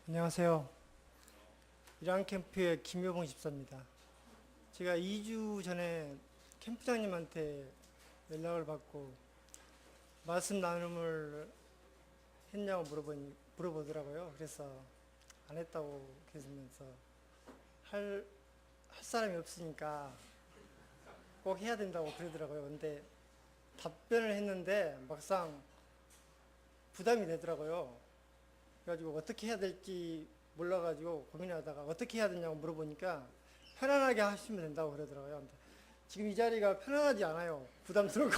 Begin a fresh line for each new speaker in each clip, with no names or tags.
안녕하세요. 이란 캠프의 김효봉 집사입니다. 제가 2주 전에 캠프장님한테 연락을 받고 말씀 나눔을 했냐고 물어보더라고요. 그래서 안 했다고 계시면서 할 사람이 없으니까 꼭 해야 된다고 그러더라고요. 근데 답변을 했는데 막상 부담이 되더라고요. 그래가지고 어떻게 해야 될지 몰라가지고 고민하다가 어떻게 해야 되냐고 물어보니까 편안하게 하시면 된다고 그러더라고요. 근데 지금 이 자리가 편안하지 않아요. 부담스럽고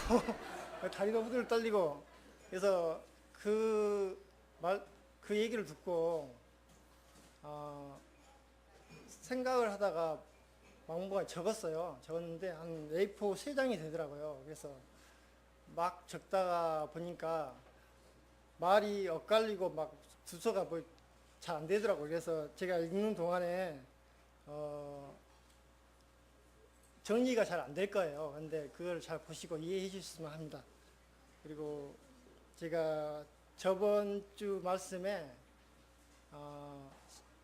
다리도 후들 떨리고 그래서 그 그 얘기를 듣고 어, 생각을 하다가 망부가 적었어요. 적었는데 한 A4 3장이 되더라고요. 그래서 막 적다가 보니까 말이 엇갈리고 막 주소가 뭐 잘 안 되더라고요. 그래서 제가 읽는 동안에 정리가 잘 안 될 거예요. 근데 그걸 잘 보시고 이해해 주셨으면 합니다. 그리고 제가 저번 주 말씀에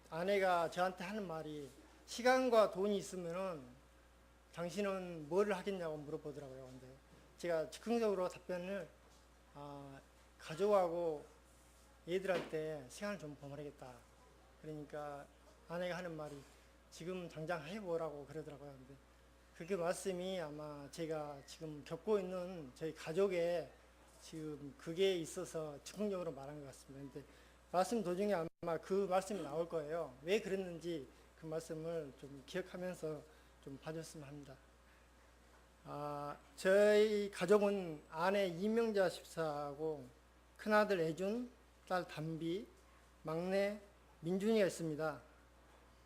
아내가 저한테 하는 말이 시간과 돈이 있으면은 당신은 뭐를 하겠냐고 물어보더라고요. 근데 제가 즉흥적으로 답변을 가족하고 얘들한테 시간을 좀 보내겠다. 그러니까 아내가 하는 말이 지금 당장 해보라고 그러더라고요. 근데 그게 말씀이 아마 제가 지금 겪고 있는 저희 가족에 지금 그게 있어서 즉흥적으로 말한 것 같습니다. 근데 말씀 도중에 아마 그 말씀이 나올 거예요. 왜 그랬는지 그 말씀을 좀 기억하면서 좀 봐줬으면 합니다. 저희 가족은 아내 이명자 집사하고 큰아들 애준, 딸 담비, 막내 민준이가 있습니다.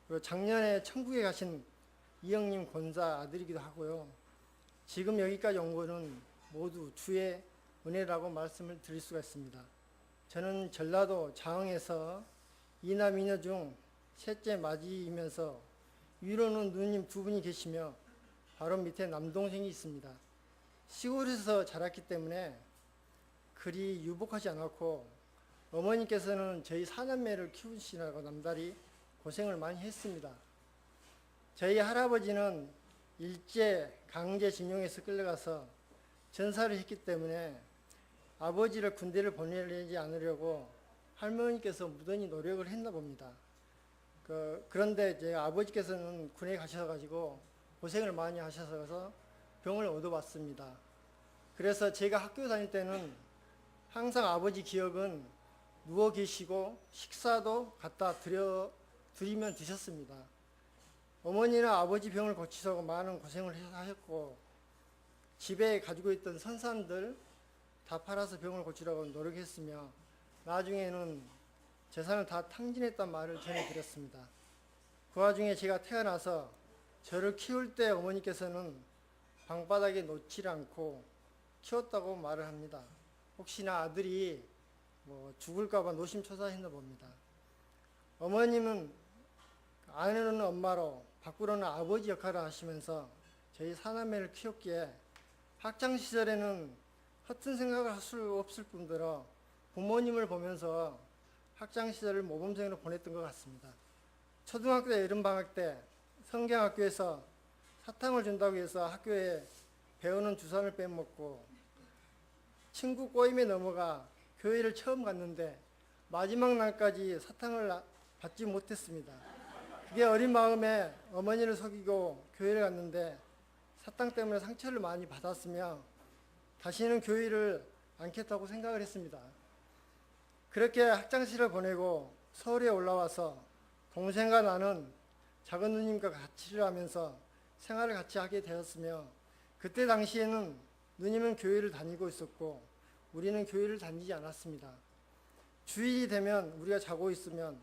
그리고 작년에 천국에 가신 이영님 권사 아들이기도 하고요. 지금 여기까지 온 거는 모두 주의 은혜라고 말씀을 드릴 수가 있습니다. 저는 전라도 자흥에서 이남 이녀 중 셋째 맞이이면서 위로는 누님 두 분이 계시며 바로 밑에 남동생이 있습니다. 시골에서 자랐기 때문에 그리 유복하지 않았고 어머니께서는 저희 사남매를 키우시느라고 남다리 고생을 많이 했습니다. 저희 할아버지는 일제 강제징용에서 끌려가서 전사를 했기 때문에 아버지를 군대를 보내지 않으려고 할머니께서 무던히 노력을 했나 봅니다. 그런데 제 아버지께서는 군에 가셔가지고 고생을 많이 하셔서 병을 얻어왔습니다. 그래서 제가 학교 다닐 때는 항상 아버지 기억은 누워 계시고 식사도 갖다 드리면 드셨습니다. 어머니는 아버지 병을 고치려고 많은 고생을 하셨고 집에 가지고 있던 선산들 다 팔아서 병을 고치려고 노력했으며 나중에는 재산을 다 탕진했단 말을 전해드렸습니다. 그 와중에 제가 태어나서 저를 키울 때 어머니께서는 방바닥에 놓지 않고 키웠다고 말을 합니다. 혹시나 아들이 죽을까봐 노심초사했나 봅니다. 어머님은 아내는 엄마로 밖으로는 아버지 역할을 하시면서 저희 사남매를 키웠기에 학창시절에는 허튼 생각을 할 수 없을 뿐더러 부모님을 보면서 학창시절을 모범생으로 보냈던 것 같습니다. 초등학교 때 여름방학 때 성경학교에서 사탕을 준다고 해서 학교에 배우는 주산을 빼먹고 친구 꼬임에 넘어가 교회를 처음 갔는데 마지막 날까지 사탕을 받지 못했습니다. 그게 어린 마음에 어머니를 속이고 교회를 갔는데 사탕 때문에 상처를 많이 받았으며 다시는 교회를 않겠다고 생각을 했습니다. 그렇게 학창시절을 보내고 서울에 올라와서 동생과 나는 작은 누님과 같이 하면서 생활을 같이 하게 되었으며 그때 당시에는 누님은 교회를 다니고 있었고 우리는 교회를 다니지 않았습니다. 주일이 되면 우리가 자고 있으면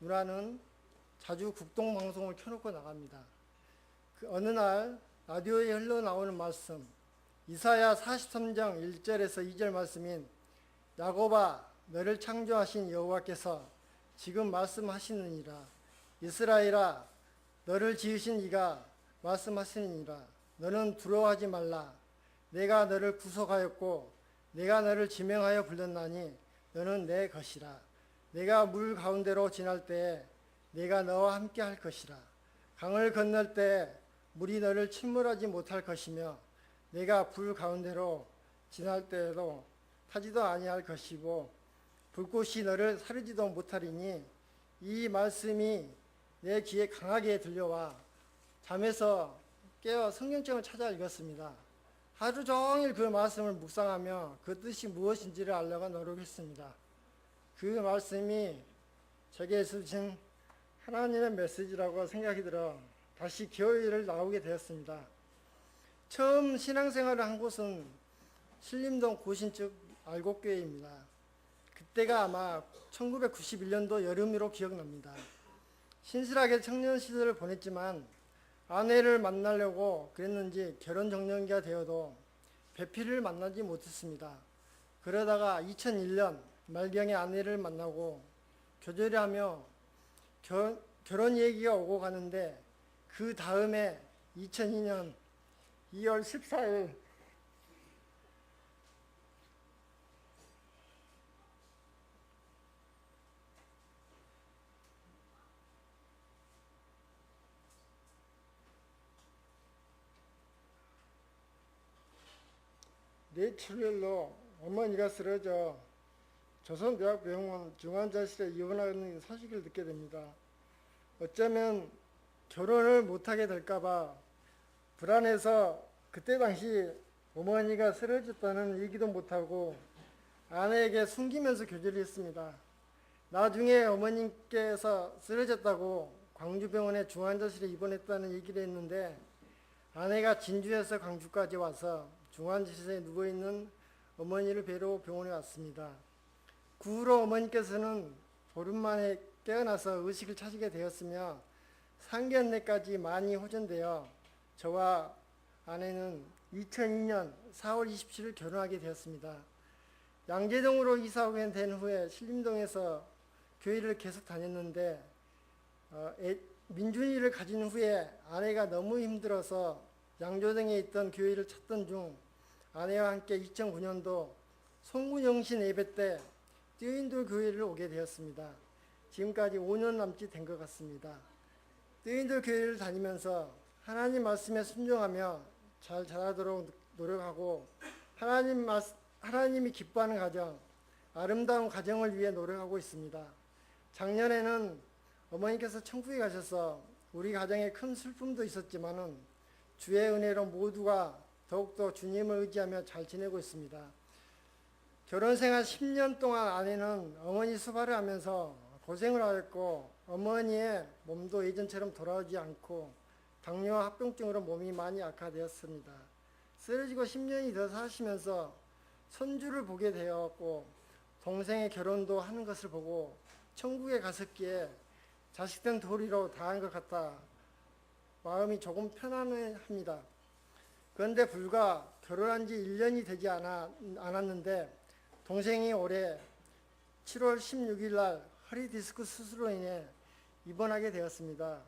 누나는 자주 국동방송을 켜놓고 나갑니다. 어느 날 라디오에 흘러나오는 말씀 이사야 43장 1절에서 2절 말씀인 야곱아 너를 창조하신 여호와께서 지금 말씀하시느니라 이스라엘아 너를 지으신 이가 말씀하시느니라 너는 두려워하지 말라 내가 너를 구속하였고 내가 너를 지명하여 불렀나니 너는 내 것이라 내가 물 가운데로 지날 때 내가 너와 함께 할 것이라. 강을 건널 때 물이 너를 침몰하지 못할 것이며 내가 불 가운데로 지날 때에도 타지도 아니할 것이고 불꽃이 너를 사르지도 못하리니 이 말씀이 내 귀에 강하게 들려와 잠에서 깨어 성경책을 찾아 읽었습니다. 하루 종일 그 말씀을 묵상하며 그 뜻이 무엇인지를 알려고 노력했습니다. 그 말씀이 제게 주신 하나님의 메시지라고 생각이 들어 다시 교회를 나오게 되었습니다. 처음 신앙생활을 한 곳은 신림동 고신측 알곡교회입니다. 그때가 아마 1991년도 여름으로 기억납니다. 신실하게 청년 시절을 보냈지만 아내를 만나려고 그랬는지 결혼 정년기가 되어도 배필을 만나지 못했습니다. 그러다가 2001년 말경에 아내를 만나고 교제를 하며 결혼 얘기가 오고 가는데 그 다음에 2002년 2월 14일 뇌출혈로 어머니가 쓰러져 조선대학병원 중환자실에 입원하는 소식을 듣게 됩니다. 어쩌면 결혼을 못하게 될까봐 불안해서 그때 당시 어머니가 쓰러졌다는 얘기도 못하고 아내에게 숨기면서 교제를 했습니다. 나중에 어머님께서 쓰러졌다고 광주병원에 중환자실에 입원했다는 얘기를 했는데 아내가 진주에서 광주까지 와서 중환자실에 누워있는 어머니를 뵈러 병원에 왔습니다. 그 후로 어머니께서는 보름 만에 깨어나서 의식을 차리게 되었으며 상견례까지 많이 호전되어 저와 아내는 2002년 4월 27일 결혼하게 되었습니다. 양재동으로 이사 오게 된 후에 신림동에서 교회를 계속 다녔는데 민준이를 가진 후에 아내가 너무 힘들어서 양조동에 있던 교회를 찾던 중 아내와 함께 2009년도 송구영신 예배 때 뜨인돌 교회를 오게 되었습니다. 지금까지 5년 남짓 된 것 같습니다. 뜨인돌 교회를 다니면서 하나님 말씀에 순종하며 잘 자라도록 노력하고 하나님이 기뻐하는 가정, 아름다운 가정을 위해 노력하고 있습니다. 작년에는 어머니께서 천국에 가셔서 우리 가정에 큰 슬픔도 있었지만은 주의 은혜로 모두가 더욱더 주님을 의지하며 잘 지내고 있습니다. 결혼생활 10년 동안 아내는 어머니 수발을 하면서 고생을 하였고 어머니의 몸도 예전처럼 돌아오지 않고 당뇨와 합병증으로 몸이 많이 악화되었습니다. 쓰러지고 10년이 더 사시면서 손주를 보게 되었고 동생의 결혼도 하는 것을 보고 천국에 갔었기에 자식된 도리로 다한 것 같아 마음이 조금 편안합니다. 그런데 불과 결혼한 지 1년이 되지 않았는데 동생이 올해 7월 16일 날 허리 디스크 수술로 인해 입원하게 되었습니다.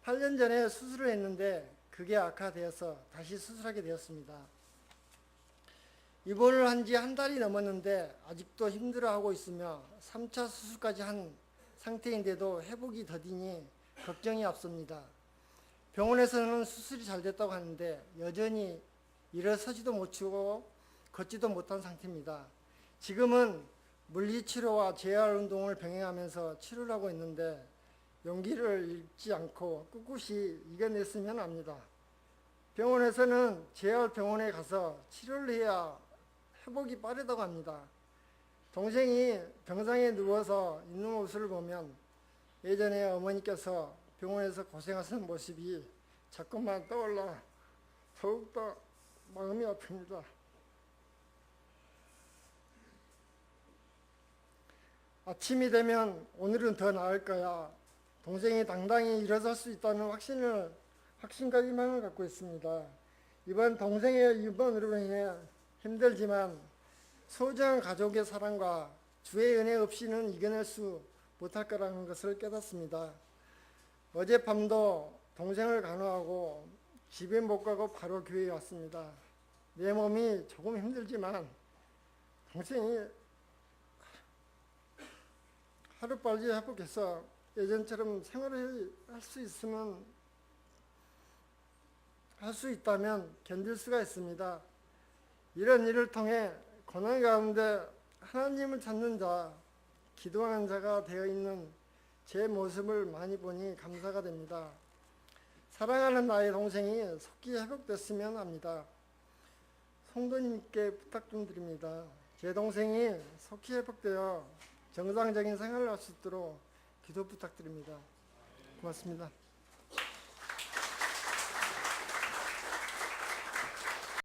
8년 전에 수술을 했는데 그게 악화되어서 다시 수술하게 되었습니다. 입원을 한 지 한 달이 넘었는데 아직도 힘들어하고 있으며 3차 수술까지 한 상태인데도 회복이 더디니 걱정이 앞섭니다. 병원에서는 수술이 잘 됐다고 하는데 여전히 일어서지도 못하고 걷지도 못한 상태입니다. 지금은 물리치료와 재활운동을 병행하면서 치료를 하고 있는데 용기를 잃지 않고 꿋꿋이 이겨냈으면 합니다. 병원에서는 재활병원에 가서 치료를 해야 회복이 빠르다고 합니다. 동생이 병상에 누워서 있는 모습을 보면 예전에 어머니께서 병원에서 고생하시는 모습이 자꾸만 떠올라 더욱더 마음이 아픕니다. 아침이 되면 오늘은 더 나을 거야. 동생이 당당히 일어설 수 있다는 확신과 희망을 갖고 있습니다. 이번 동생의 입원으로 인해 힘들지만 소중한 가족의 사랑과 주의 은혜 없이는 이겨낼 수 못할 거라는 것을 깨닫습니다. 어젯밤도 동생을 간호하고 집에 못 가고 바로 교회에 왔습니다. 내 몸이 조금 힘들지만 동생이 하루빨리 회복해서 예전처럼 생활을 할 수 있으면 할 수 있다면 견딜 수가 있습니다. 이런 일을 통해 고난 가운데 하나님을 찾는 자, 기도하는 자가 되어 있는 제 모습을 많이 보니 감사가 됩니다. 사랑하는 나의 동생이 속히 회복됐으면 합니다. 성도님께 부탁 좀 드립니다. 제 동생이 속히 회복되어 정상적인 생활을 할 수 있도록 기도 부탁드립니다. 고맙습니다.